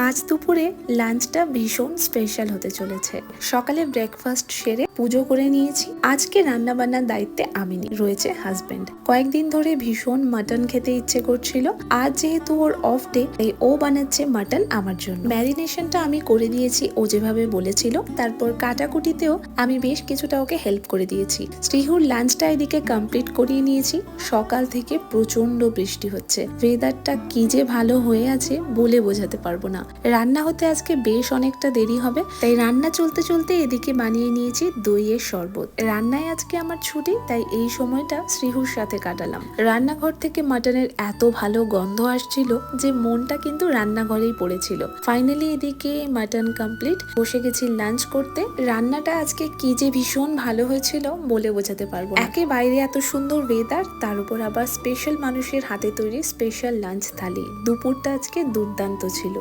আজ দুপুরে লাঞ্চটা ভীষণ স্পেশাল হতে চলেছে। সকালে ব্রেকফাস্ট সেরে পুজো করে নিয়েছি। আজকে রান্না বান্নার দায়িত্বে আমি রয়েছে হাজবেন্ড। কয়েকদিন ধরে ভীষণ মাটন খেতে ইচ্ছে করছিল। আজ যেহেতু ওর অফ ডে, তাই ও বানাচ্ছে মাটন আমার জন্য। ম্যারিনেশনটা আমি করে দিয়েছি ও যেভাবে বলেছিল। তারপর কাটাকুটিতেও আমি বেশ কিছুটা ওকে হেল্প করে দিয়েছি। শ্রীহুর লাঞ্চটা এদিকে কমপ্লিট করিয়ে নিয়েছি। সকাল থেকে প্রচন্ড বৃষ্টি হচ্ছে। ওয়েদারটা কি যে ভালো হয়ে আছে বলে বোঝাতে পারবো না। রান্না হতে আজকে বেশ অনেকটা দেরি হবে, তাই রান্না চলতে চলতে এদিকে বানিয়ে নিয়েছি দইয়ের শরবত। রান্নায় আজকে আমার ছুটি, তাই এই সময়টা শ্রীহুর সাথে কাটালাম। রান্নাঘর থেকে মাটনের এত ভালো গন্ধ আসছিল যে মনটা কিন্তু রান্নাঘরেই পড়েছিল। ফাইনালি এদিকে মাটন কমপ্লিট, বসে গেছি লাঞ্চ করতে। রান্নাটা আজকে কি যে ভীষণ ভালো হয়েছিল বলে বোঝাতে পারবো না। একে বাইরে এত সুন্দর ওয়েদার, তার উপর আবার স্পেশাল মানুষের হাতে তৈরি স্পেশাল লাঞ্চ থালি। দুপুরটা আজকে দুর্দান্ত ছিল।